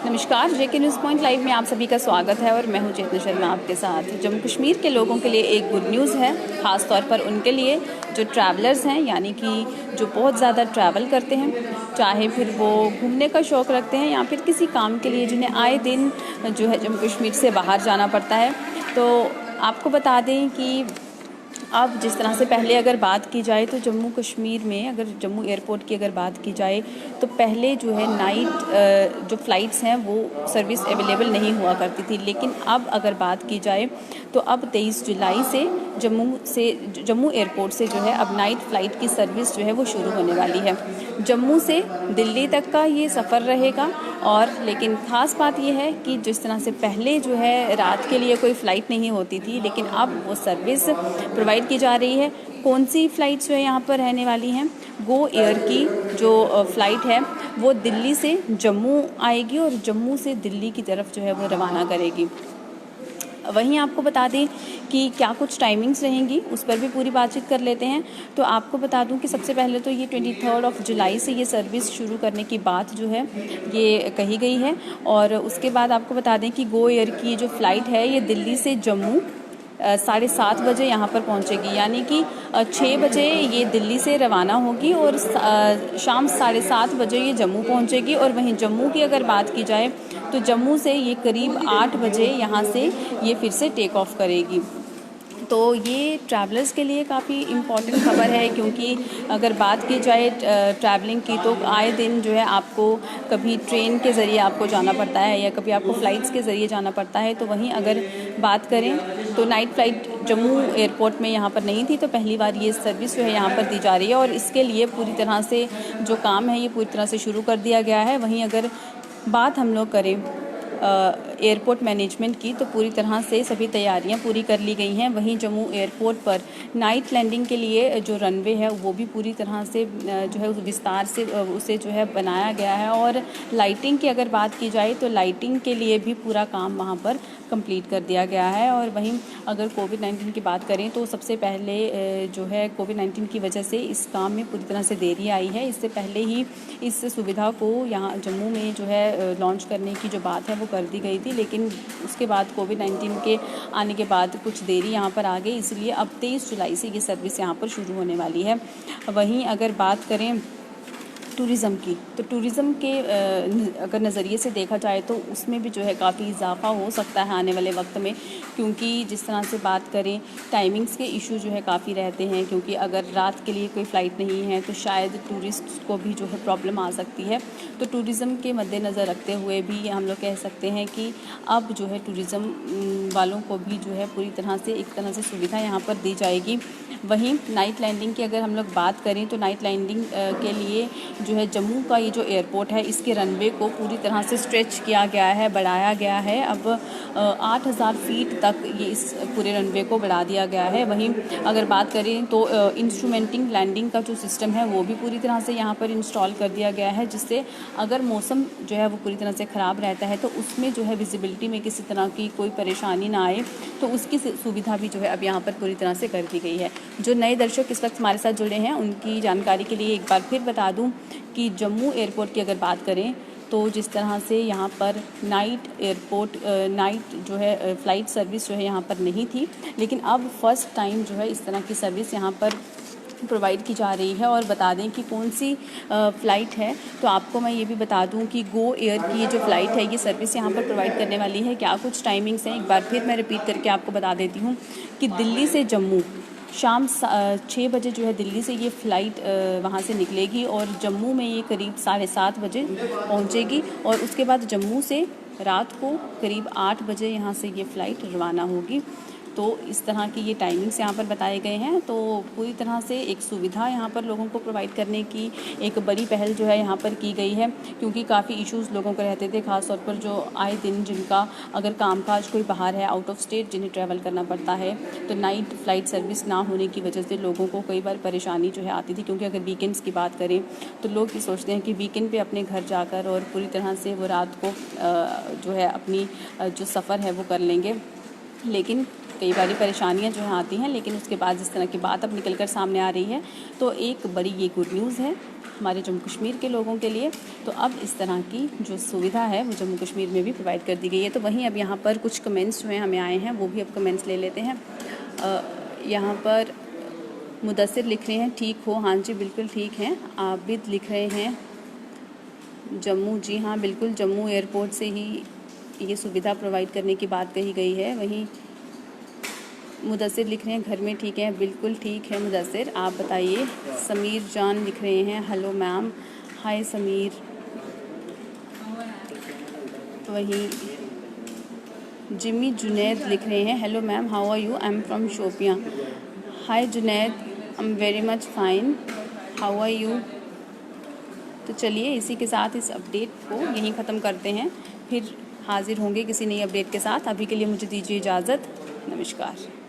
नमस्कार, जेके news point live में आप सभी का स्वागत है और मैं हूं चेतना शर्मा आपके साथ। जम्मू कश्मीर के लोगों के लिए एक गुड न्यूज़ है, ख़ास तौर पर उनके लिए जो ट्रैवलर्स हैं, यानी कि जो बहुत ज़्यादा ट्रैवल करते हैं, चाहे फिर वो घूमने का शौक़ रखते हैं या फिर किसी काम के लिए जिन्हें आए दिन जो है जम्मू कश्मीर से बाहर जाना पड़ता है। तो आपको बता दें कि अब जिस तरह से पहले अगर बात की जाए तो जम्मू कश्मीर में अगर जम्मू एयरपोर्ट की अगर बात की जाए तो पहले जो है नाइट जो फ़्लाइट्स हैं वो सर्विस अवेलेबल नहीं हुआ करती थी, लेकिन अब अगर बात की जाए तो अब 23 जुलाई से जम्मू एयरपोर्ट से जो है अब नाइट फ़्लाइट की सर्विस जो है वो शुरू होने वाली है। जम्मू से दिल्ली तक का ये सफ़र रहेगा और लेकिन ख़ास बात ये है कि जिस तरह से पहले जो है रात के लिए कोई फ़्लाइट नहीं होती थी, लेकिन अब वो सर्विस प्रोवाइड की जा रही है। कौन सी फ़्लाइट्स जो है यहाँ पर रहने वाली हैं? गो एयर की जो फ़्लाइट है वो दिल्ली से जम्मू आएगी और जम्मू से दिल्ली की तरफ जो है वो रवाना करेगी। वहीं आपको बता दें कि क्या कुछ टाइमिंग्स रहेंगी, उस पर भी पूरी बातचीत कर लेते हैं। तो आपको बता दूं कि सबसे पहले तो ये 23 जुलाई से ये सर्विस शुरू करने की बात जो है ये कही गई है और उसके बाद आपको बता दें कि गो एयर की जो फ़्लाइट है ये दिल्ली से जम्मू 7:30 बजे यहाँ पर पहुँचेगी, यानी कि 6 बजे ये दिल्ली से रवाना होगी और शाम 7:30 बजे ये जम्मू पहुँचेगी। और वहीं जम्मू की अगर बात की जाए तो जम्मू से ये करीब 8 बजे यहाँ से ये फिर से टेक ऑफ करेगी। तो ये ट्रैवलर्स के लिए काफ़ी इम्पॉर्टेंट खबर है, क्योंकि अगर बात की जाए ट्रैवलिंग की तो आए दिन जो है आपको कभी ट्रेन के ज़रिए आपको जाना पड़ता है या कभी आपको फ़्लाइट्स के ज़रिए जाना पड़ता है। तो वहीं अगर बात करें तो नाइट फ़्लाइट जम्मू एयरपोर्ट में यहाँ पर नहीं थी, तो पहली बार ये सर्विस जो है यहाँ पर दी जा रही है और इसके लिए पूरी तरह से जो काम है ये पूरी तरह से शुरू कर दिया गया है। वहीं अगर बात हम लोग करें एयरपोर्ट मैनेजमेंट की तो पूरी तरह से सभी तैयारियां पूरी कर ली गई हैं। वहीं जम्मू एयरपोर्ट पर नाइट लैंडिंग के लिए जो रनवे है वो भी पूरी तरह से जो है विस्तार से उसे जो है बनाया गया है और लाइटिंग की अगर बात की जाए तो लाइटिंग के लिए भी पूरा काम वहां पर कंप्लीट कर दिया गया है। और वहीं अगर कोविड-19 की बात करें तो सबसे पहले जो है कोविड-19 की वजह से इस काम में पूरी तरह से देरी आई है। इससे पहले ही इस सुविधा को यहाँ जम्मू में जो है लॉन्च करने की जो बात है वो कर दी गई थी, लेकिन उसके बाद कोविड-19 के आने के बाद कुछ देरी यहाँ पर आ गई, इसलिए अब 23 जुलाई से ये सर्विस यहाँ पर शुरू होने वाली है। वहीं अगर बात करें टूरिज़्म की तो टूरिज़्म के अगर नज़रिए से देखा जाए तो उसमें भी जो है काफ़ी इजाफा हो सकता है आने वाले वक्त में, क्योंकि जिस तरह से बात करें टाइमिंग्स के इशू जो है काफ़ी रहते हैं, क्योंकि अगर रात के लिए कोई फ़्लाइट नहीं है तो शायद टूरिस्ट को भी जो है प्रॉब्लम आ सकती है। तो टूरिज़्म के मद्देनज़र रखते हुए भी हम लोग कह सकते हैं कि अब जो है टूरिज़्म वालों को भी जो है पूरी तरह से एक तरह से सुविधा यहाँ पर दी जाएगी। वहीं नाइट लैंडिंग की अगर हम लोग बात करें तो नाइट लैंडिंग के लिए जो है जम्मू का ये जो एयरपोर्ट है इसके रनवे को पूरी तरह से स्ट्रेच किया गया है, बढ़ाया गया है। अब 8000 फीट तक ये इस पूरे रनवे को बढ़ा दिया गया है। वहीं अगर बात करें तो इंस्ट्रूमेंटिंग लैंडिंग का जो सिस्टम है वो भी पूरी तरह से यहाँ पर इंस्टॉल कर दिया गया है, जिससे अगर मौसम जो है वो पूरी तरह से ख़राब रहता है तो उसमें जो है विजिबिलिटी में किसी तरह की कोई परेशानी ना आए, तो उसकी सुविधा भी जो है अब यहाँ पर पूरी तरह से कर दी गई है। जो नए दर्शक इस वक्त हमारे साथ जुड़े हैं उनकी जानकारी के लिए एक बार फिर बता दूं कि जम्मू एयरपोर्ट की अगर बात करें तो जिस तरह से यहाँ पर नाइट जो है फ़्लाइट सर्विस जो है यहाँ पर नहीं थी, लेकिन अब फर्स्ट टाइम जो है इस तरह की सर्विस यहाँ पर प्रोवाइड की जा रही है। और बता दें कि कौन सी फ़्लाइट है, तो आपको मैं ये भी बता दूं कि गो एयर की ये जो फ़्लाइट है ये सर्विस यहाँ पर प्रोवाइड करने वाली है। क्या कुछ टाइमिंग्स हैं एक बार फिर मैं रिपीट करके आपको बता देती हूँ कि दिल्ली से जम्मू शाम 6 बजे जो है दिल्ली से ये फ़्लाइट वहाँ से निकलेगी और जम्मू में ये करीब 7:30 बजे पहुँचेगी और उसके बाद जम्मू से रात को करीब 8 बजे यहाँ से ये फ़्लाइट रवाना होगी। तो इस तरह की ये टाइमिंग्स यहाँ पर बताए गए हैं। तो पूरी तरह से एक सुविधा यहाँ पर लोगों को प्रोवाइड करने की एक बड़ी पहल जो है यहाँ पर की गई है, क्योंकि काफ़ी इश्यूज़ लोगों को रहते थे, ख़ास तौर पर जो आए दिन जिनका अगर कामकाज कोई बाहर है, आउट ऑफ स्टेट जिन्हें ट्रैवल करना पड़ता है, तो नाइट फ़्लाइट सर्विस ना होने की वजह से लोगों को कई बार परेशानी जो है आती थी। क्योंकि अगर वीकेंड्स की बात करें तो लोग ये सोचते हैं कि वीकेंड पर अपने घर जाकर और पूरी तरह से वो रात को जो है अपनी जो सफ़र है वो कर लेंगे, लेकिन कई बारी परेशानियां जो हैं आती हैं। लेकिन उसके बाद जिस तरह की बात अब निकल कर सामने आ रही है तो एक बड़ी ये गुड न्यूज़ है हमारे जम्मू कश्मीर के लोगों के लिए। तो अब इस तरह की जो सुविधा है वो जम्मू कश्मीर में भी प्रोवाइड कर दी गई है। तो वहीं अब यहाँ पर कुछ कमेंट्स जो हैं हमें आए हैं, वो भी अब कमेंट्स ले लेते हैं। यहाँ पर मुदस्सिर लिख रहे हैं ठीक हो, हाँ जी बिल्कुल ठीक हैं। आबिद लिख रहे हैं जम्मू, जी हाँ बिल्कुल, जम्मू एयरपोर्ट से ही ये सुविधा प्रोवाइड करने की बात कही गई है। वहीं मुदस्सिर लिख रहे हैं घर में ठीक है, बिल्कुल ठीक है मुदस्सिर, आप बताइए। समीर जान लिख रहे हैं हेलो मैम, हाय समीर। वहीं जिमी जुनैद लिख रहे हैं hello ma'am, how are you, I am from Shopian. Hi Junaid, I am very much fine, how are you. तो चलिए इसी के साथ इस अपडेट को यहीं ख़त्म करते हैं, फिर हाजिर होंगे किसी नई अपडेट के साथ। अभी के लिए मुझे दीजिए इजाज़त, नमस्कार।